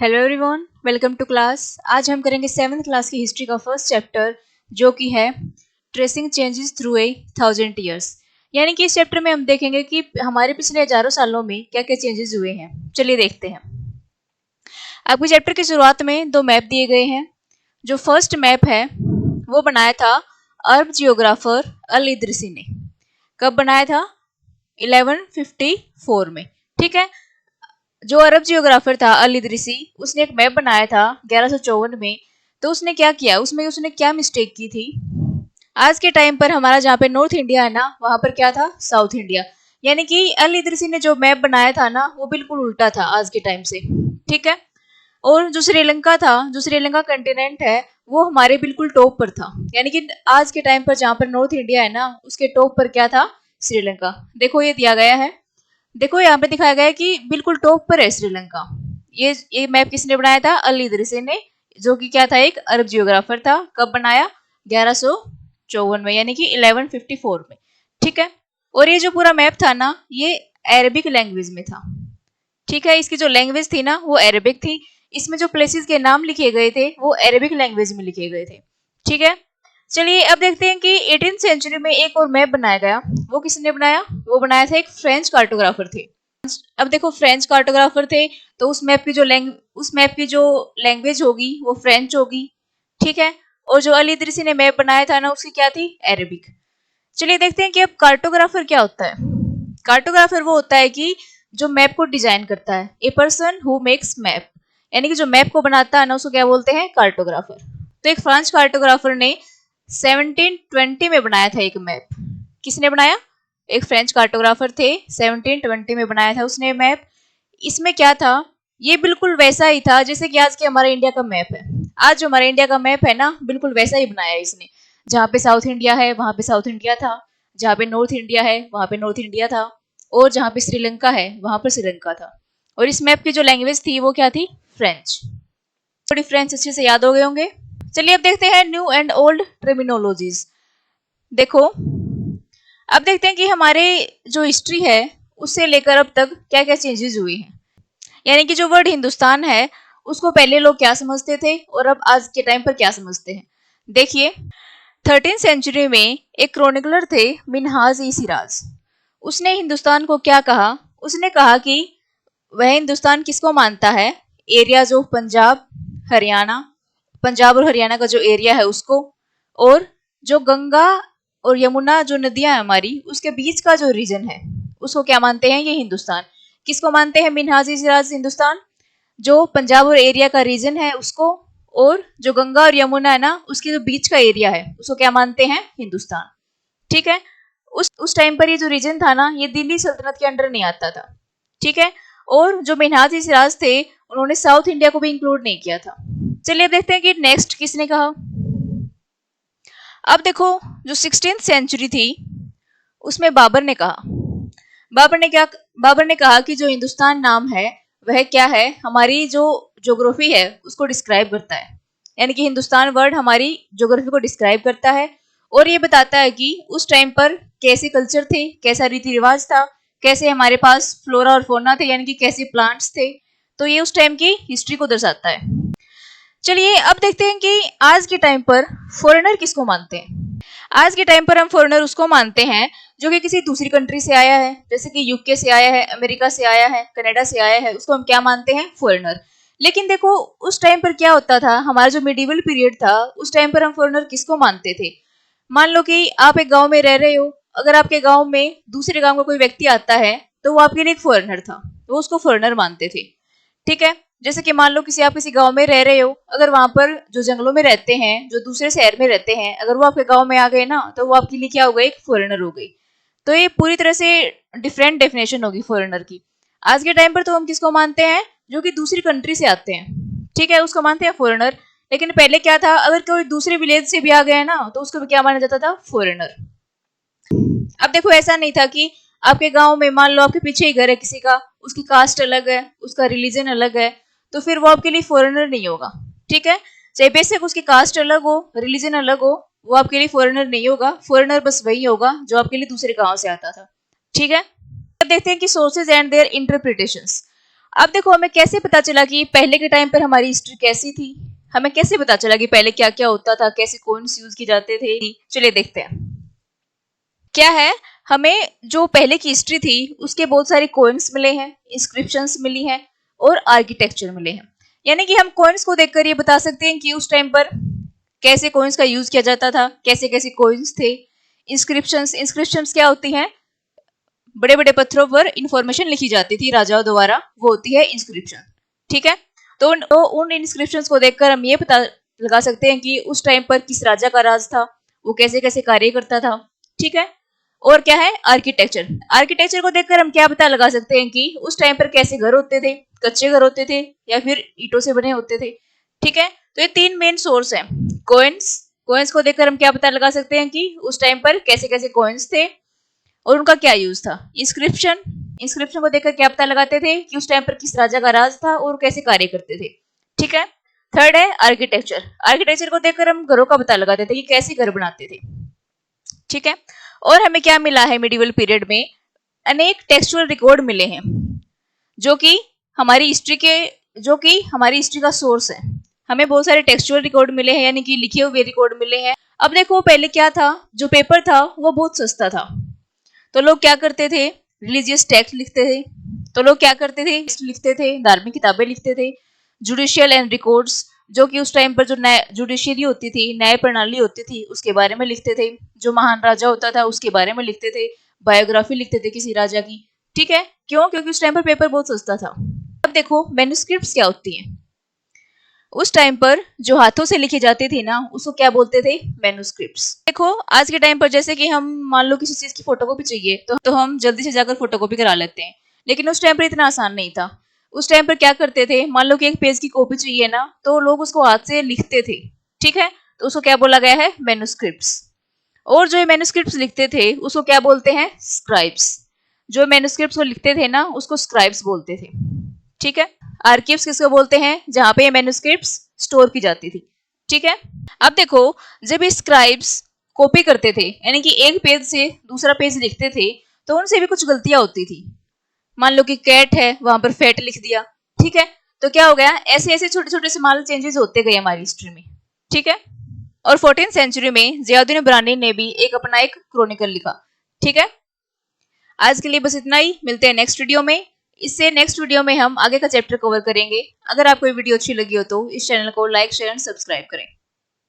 Hello everyone, welcome to class. आज हम करेंगे 7th क्लास की हिस्ट्री का फर्स्ट चैप्टर जो कि है tracing changes through a 1000 years. यानी कि इस चैप्टर में हम देखेंगे कि हमारे पिछले हजारों सालों में क्या क्या चेंजेस हुए हैं। चलिए देखते हैं। आपके चैप्टर की शुरुआत में दो मैप दिए गए हैं। जो फर्स्ट मैप है वो बनाया था अरब जियोग्राफर अल इदरिसी ने। कब बनाया था? 1154 में। ठीक है। जो अरब जियोग्राफर था अल इदरिसी, उसने एक मैप बनाया था 1154 में। तो उसने क्या किया, उसमें उसने क्या मिस्टेक की थी? आज के टाइम पर हमारा जहाँ पे नॉर्थ इंडिया है ना, वहां पर क्या था? South India. यानी कि अल इदरिसी ने जो मैप बनाया था ना, वो बिल्कुल उल्टा था आज के टाइम से। ठीक है। और जो श्रीलंका था, जो श्रीलंका कंटिनेंट है, वो हमारे बिल्कुल टॉप पर था। यानी कि आज के टाइम पर जहाँ पर नॉर्थ इंडिया है ना, उसके टॉप पर क्या था? श्रीलंका। देखो ये दिया गया है। देखो यहाँ पे दिखाया गया है कि बिल्कुल टॉप पर है श्रीलंका। ये मैप किसने बनाया था? अल इदरिसी ने, जो कि क्या था? एक अरब जियोग्राफर था। कब बनाया? 1154 में, यानी कि 1154 में। ठीक है। और ये जो पूरा मैप था ना, ये अरेबिक लैंग्वेज में था। ठीक है। इसकी जो लैंग्वेज थी ना, वो अरेबिक थी। इसमें जो प्लेसेस के नाम लिखे गए थे, वो अरेबिक लैंग्वेज में लिखे गए थे। ठीक है। चलिए अब देखते हैं कि 18th सेंचुरी में एक और मैप बनाया गया। वो किसने बनाया? वो बनाया था एक फ्रेंच कार्टोग्राफर थे। अब देखो, फ्रेंच कार्टोग्राफर थे तो उस मैप की जो लैंग्वेज होगी वो फ्रेंच होगी। ठीक है। और जो अल इदरिसी ने मैप बनाया था ना, उसकी क्या थी? अरेबिक। चलिए देखते हैं कि अब कार्टोग्राफर क्या होता है। कार्टोग्राफर वो होता है कि जो मैप को डिजाइन करता है। A person who makes map, यानी कि जो मैप को बनाता है ना, उसको क्या बोलते हैं? कार्टोग्राफर। तो एक फ्रेंच कार्टोग्राफर ने 1720 में बनाया था एक मैप। किसने बनाया? एक फ्रेंच कार्टोग्राफर थे, 1720 में बनाया था उसने मैप। इसमें क्या था? ये बिल्कुल वैसा ही था जैसे कि आज के हमारे इंडिया का मैप है। आज जो हमारे इंडिया का मैप है ना, बिल्कुल वैसा ही बनाया है इसने। जहाँ पे साउथ इंडिया है वहां पे साउथ इंडिया था, जहाँ पे नॉर्थ इंडिया है वहां पे नॉर्थ इंडिया था, और जहाँ पे श्रीलंका है वहां पर श्रीलंका था। और इस मैप की जो लैंग्वेज थी वो क्या थी? फ्रेंच। थोड़ी फ्रेंच अच्छे से याद हो गए होंगे। चलिए अब देखते हैं न्यू एंड ओल्ड टर्मिनोलॉजीज। देखो, अब देखते हैं कि हमारे जो हिस्ट्री है उससे लेकर अब तक क्या क्या चेंजेस हुए हैं। यानी कि जो वर्ड हिंदुस्तान है, उसको पहले लोग क्या समझते थे और अब आज के टाइम पर क्या समझते हैं। देखिए, 13th सेंचुरी में एक क्रोनिकलर थे मिन्हाज ई सिराज। उसने हिंदुस्तान को क्या कहा? उसने कहा कि वह हिंदुस्तान किसको मानता है? एरिया जो पंजाब और हरियाणा का जो एरिया है उसको, और जो गंगा और यमुना जो नदियां हैं हमारी, उसके बीच का जो रीजन है, उसको क्या मानते हैं? ये हिंदुस्तान। किसको मानते हैं मिन्हाजी सिराज? हिंदुस्तान। जो पंजाब और एरिया का रीजन है उसको, और जो गंगा और यमुना है ना, उसके जो बीच का एरिया है, उसको क्या मानते हैं? हिंदुस्तान। ठीक है। उस टाइम पर ये जो रीजन था ना, ये दिल्ली सल्तनत के अंडर नहीं आता था। ठीक है। और जो मिन्हाजी सिराज थे, उन्होंने साउथ इंडिया को भी इंक्लूड नहीं किया था। चलिए देखते हैं कि नेक्स्ट किसने कहा। अब देखो, जो 16th सेंचुरी थी उसमें बाबर ने कहा। बाबर ने कहा कि जो हिंदुस्तान नाम है वह क्या है? हमारी जो ज्योग्राफी है उसको डिस्क्राइब करता है। यानी कि हिंदुस्तान वर्ड हमारी ज्योग्राफी को डिस्क्राइब करता है, और ये बताता है कि उस टाइम पर कैसे कल्चर थे, कैसा रीति रिवाज था, कैसे हमारे पास फ्लोरा और फोना थे, यानी कि कैसे प्लांट्स थे। तो ये उस टाइम की हिस्ट्री को दर्शाता है। चलिए अब देखते हैं कि आज के टाइम पर फॉरेनर किसको मानते हैं। आज के टाइम पर हम फॉरेनर उसको मानते हैं जो कि किसी दूसरी कंट्री से आया है, जैसे कि यूके से आया है, अमेरिका से आया है, कनाडा से आया है, उसको हम क्या मानते हैं? फॉरेनर। लेकिन देखो, उस टाइम पर क्या होता था, हमारा जो मिडिवल पीरियड था, उस टाइम पर हम फॉरेनर किसको मानते थे? मान लो कि आप एक गांव में रह रहे हो, अगर आपके गांव में दूसरे गांव का कोई व्यक्ति आता है तो वो आपके लिए एक फॉरेनर था, वो उसको फॉरेनर मानते थे। ठीक है। जैसे कि मान लो आप किसी गांव में रह रहे हो, अगर वहां पर जो जंगलों में रहते हैं, जो दूसरे शहर में रहते हैं, अगर वो आपके गांव में आ गए ना, तो वो आपके लिए क्या हो गए? एक फॉरेनर हो गई। तो ये पूरी तरह से डिफरेंट डेफिनेशन होगी फॉरेनर की। आज के टाइम पर तो हम किसको मानते हैं? जो कि दूसरी कंट्री से आते हैं। ठीक है, उसको मानते हैं फॉरेनर। लेकिन पहले क्या था, अगर कोई दूसरे विलेज से भी आ गया ना, तो उसको भी क्या माना जाता था? फॉरेनर। अब देखो, ऐसा नहीं था कि आपके गांव में मान लो आपके पीछे ही घर है किसी का, उसकी कास्ट अलग है, उसका रिलीजन अलग है, तो फिर वो आपके लिए फॉरेनर नहीं होगा। ठीक है। चाहे बेशक उसकी कास्ट अलग हो, रिलीजन अलग हो, वो आपके लिए फॉरेनर नहीं होगा। फॉरेनर बस वही होगा जो आपके लिए दूसरे गांव से आता था। ठीक है। अब देखते हैं कि सोर्सेज एंड देयर इंटरप्रिटेशंस। अब देखो हमें कैसे पता चला कि पहले के टाइम पर हमारी हिस्ट्री कैसी थी, हमें कैसे पता चला कि पहले क्या क्या होता था, कैसे कॉइन्स यूज किए जाते थे। चलिए देखते हैं क्या है। हमें जो पहले की हिस्ट्री थी उसके बहुत सारे कॉइन्स मिले हैं, इंस्क्रिप्शंस मिली हैं और आर्किटेक्चर मिले हैं। यानी कि हम कॉइन्स को देखकर ये बता सकते हैं कि उस टाइम पर कैसे कॉइन्स का यूज किया जाता था, कैसे कैसे कॉइन्स थे। इंस्क्रिप्शंस, इंस्क्रिप्शंस क्या होती हैं? बड़े बड़े पत्थरों पर इंफॉर्मेशन लिखी जाती थी राजाओं द्वारा, वो होती है इंस्क्रिप्शन। ठीक है, तो उन इंस्क्रिप्शंस को देखकर हम ये पता लगा सकते हैं कि उस टाइम पर किस राजा का राज था, वो कैसे कैसे कार्य करता था। ठीक है, और क्या है? आर्किटेक्चर। आर्किटेक्चर को देखकर हम क्या पता लगा सकते हैं कि उस टाइम पर कैसे घर होते थे, कच्चे घर होते थे या फिर ईंटों से बने होते थे। ठीक है, तो ये तीन मेन सोर्स हैं। कॉइन्स, कॉइन्स को देखकर हम क्या पता लगा सकते हैं कि उस टाइम पर कैसे कैसे कॉइन्स थे और उनका क्या यूज था। इंस्क्रिप्शन, इंस्क्रिप्शन को देखकर क्या पता लगाते थे कि उस टाइम पर किस राजा का राज था और कैसे कार्य करते थे। ठीक है, थर्ड है आर्किटेक्चर। आर्किटेक्चर को देखकर हम घरों का पता लगाते थे कि कैसे घर बनाते थे। ठीक है, और हमें क्या मिला है मिडिवल पीरियड में? अनेक टेक्सचुअल रिकॉर्ड मिले हैं जो कि हमारी हिस्ट्री के, जो कि हमारी हिस्ट्री का सोर्स है। हमें बहुत सारे टेक्सचुअल रिकॉर्ड मिले हैं, यानी कि लिखे हुए रिकॉर्ड मिले हैं। अब देखो पहले क्या था, जो पेपर था वो बहुत सस्ता था, तो लोग क्या करते थे? रिलीजियस टेक्स्ट लिखते थे। तो लोग क्या करते थे? लिखते थे, धार्मिक किताबें लिखते थे। जुडिशियल एंड रिकॉर्ड्स, जो कि उस टाइम पर जो न्याय जुडिशियरी होती थी, न्याय प्रणाली होती थी, उसके बारे में लिखते थे। जो महान राजा होता था उसके बारे में लिखते थे, बायोग्राफी लिखते थे किसी राजा की। ठीक है, क्यों? क्योंकि उस टाइम पर पेपर बहुत सस्ता था। अब देखो मैन्युस्क्रिप्ट्स क्या होती हैं। उस टाइम पर जो हाथों से लिखी जाती थी ना, उसको क्या बोलते थे? मैन्युस्क्रिप्ट्स। देखो आज के टाइम पर जैसे कि हम मान लो किसी चीज की फोटोकॉपी चाहिए तो हम जल्दी से जाकर फोटोकॉपी करा लेते हैं, लेकिन उस टाइम पर इतना आसान नहीं था। उस टाइम पर क्या करते थे, मान लो कि एक पेज की कॉपी चाहिए ना, तो लोग उसको हाथ से लिखते थे। ठीक है, तो उसको क्या बोला गया है? मैन्युस्क्रिप्ट्स। और जो मैन्युस्क्रिप्ट्स लिखते थे उसको क्या बोलते हैं? स्क्राइब्स। जो मैन्युस्क्रिप्ट्स को लिखते थे ना उसको स्क्राइब्स बोलते थे। ठीक है, आर्कीव्स किसको बोलते हैं? जहां पे ये मैन्युस्क्रिप्ट्स स्टोर की जाती थी। ठीक है, अब देखो जब ये स्क्राइब्स कॉपी करते थे, यानी कि एक पेज से दूसरा पेज लिखते थे, तो उनसे भी कुछ गलतियां होती थी। मान लो कि कैट है, वहां पर फैट लिख दिया। ठीक है, तो क्या हो गया? ऐसे ऐसे छोटे छोटे स्मॉल चेंजेस होते गए हमारी हिस्ट्री में। ठीक है, और 14th सेंचुरी में जियाउद्दीन इब्रानी ने भी एक अपना एक क्रॉनिकल लिखा। ठीक है, आज के लिए बस इतना ही, मिलते हैं नेक्स्ट वीडियो में। इससे नेक्स्ट वीडियो में हम आगे का चैप्टर कवर करेंगे। अगर आपको ये वीडियो अच्छी लगी हो तो इस चैनल को लाइक, शेयर एंड सब्सक्राइब करें।